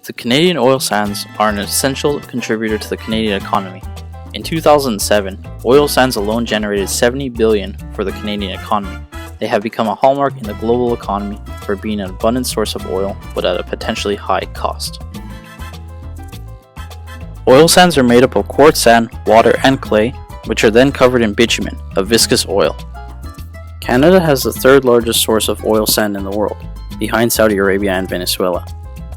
The Canadian oil sands are an essential contributor to the Canadian economy. In 2007, oil sands alone generated $70 billion for the Canadian economy. They have become a hallmark in the global economy for being an abundant source of oil, but at a potentially high cost. Oil sands are made up of quartz sand, water, and clay, which are then covered in bitumen, a viscous oil. Canada has the third largest source of oil sand in the world, behind Saudi Arabia and Venezuela.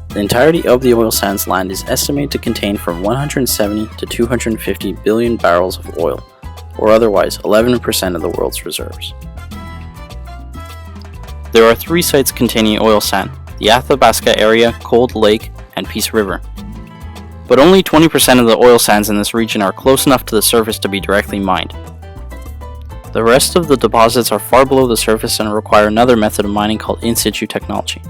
The entirety of the oil sands land is estimated to contain from 170 to 250 billion barrels of oil, or otherwise 11% of the world's reserves. There are 3 sites containing oil sand: the Athabasca area, Cold Lake, and Peace River. But only 20% of the oil sands in this region are close enough to the surface to be directly mined. The rest of the deposits are far below the surface and require another method of mining called in situ technology.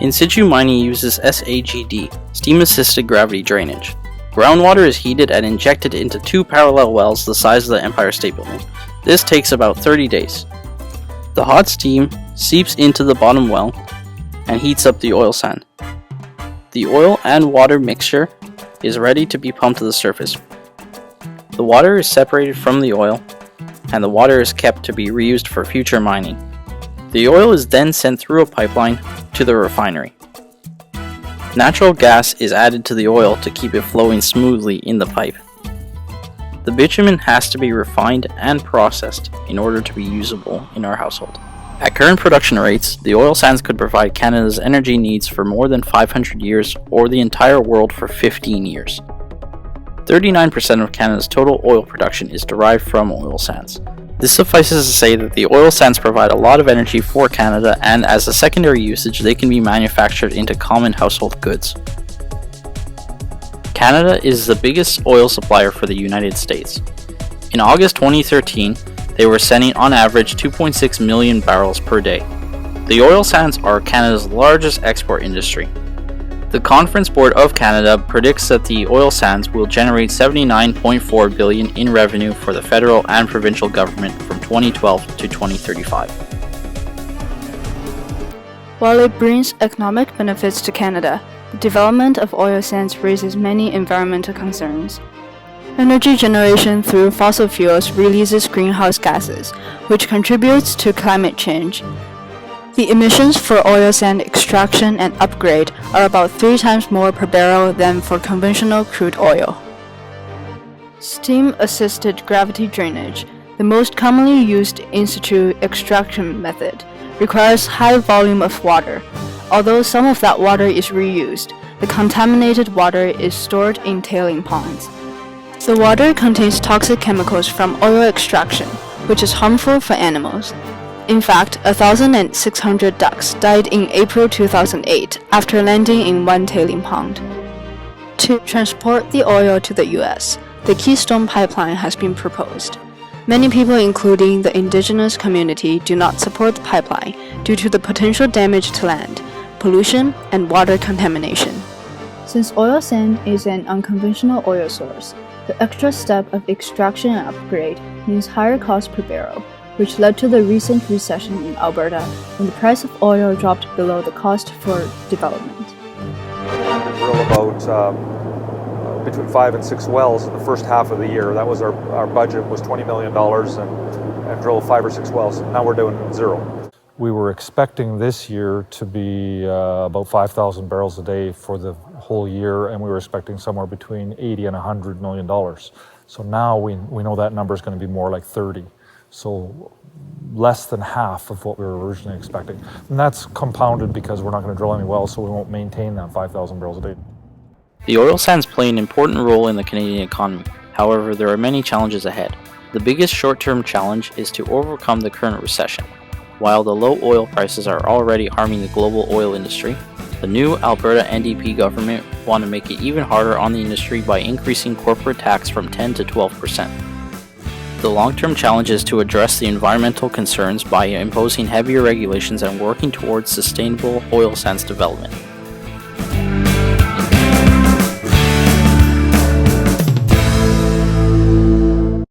In situ mining uses SAGD, steam-assisted gravity drainage. Groundwater is heated and injected into 2 parallel wells the size of the Empire State Building. This takes about 30 days. The hot steam seeps into the bottom well and heats up the oil sand. The oil and water mixture is ready to be pumped to the surface. The water is separated from the oil, and the water is kept to be reused for future mining. The oil is then sent through a pipeline to the refinery. Natural gas is added to the oil to keep it flowing smoothly in the pipe. The bitumen has to be refined and processed in order to be usable in our household. At current production rates, the oil sands could provide Canada's energy needs for more than 500 years or the entire world for 15 years. 39% of Canada's total oil production is derived from oil sands. This suffices to say that the oil sands provide a lot of energy for Canada, and as a secondary usage they can be manufactured into common household goods. Canada is the biggest oil supplier for the United States. In August 2013, they were sending on average 2.6 million barrels per day. The oil sands are Canada's largest export industry. The Conference Board of Canada predicts that the oil sands will generate $79.4 billion in revenue for the federal and provincial government from 2012 to 2035. While it brings economic benefits to Canada, the development of oil sands raises many environmental concerns. Energy generation through fossil fuels releases greenhouse gases, which contributes to climate change. The emissions for oil sand extraction and upgrade are about 3 times more per barrel than for conventional crude oil. Steam-assisted gravity drainage, the most commonly used in situ extraction method, requires high volume of water. Although some of that water is reused, the contaminated water is stored in tailing ponds. The water contains toxic chemicals from oil extraction, which is harmful for animals. In fact, 1,600 ducks died in April 2008 after landing in one tailing pond. To transport the oil to the US, the Keystone Pipeline has been proposed. Many people, including the indigenous community, do not support the pipeline due to the potential damage to land, pollution, and water contamination. Since oil sand is an unconventional oil source, the extra step of extraction and upgrade means higher cost per barrel, which led to the recent recession in Alberta when the price of oil dropped below the cost for development. We drill about between 5 and 6 wells in the first half of the year. That was our budget was $20 million and drill 5 or 6 wells. Now we're doing 0. We were expecting this year to be about 5,000 barrels a day for the whole year, and we were expecting somewhere between $80 and $100 million. So now we know that number is going to be more like 30. So less than half of what we were originally expecting. And that's compounded because we're not going to drill any wells, so we won't maintain that 5,000 barrels a day. The oil sands play an important role in the Canadian economy. However, there are many challenges ahead. The biggest short-term challenge is to overcome the current recession. While the low oil prices are already harming the global oil industry, the new Alberta NDP government want to make it even harder on the industry by increasing corporate tax from 10 to 12%. The long-term challenge is to address the environmental concerns by imposing heavier regulations and working towards sustainable oil sands development.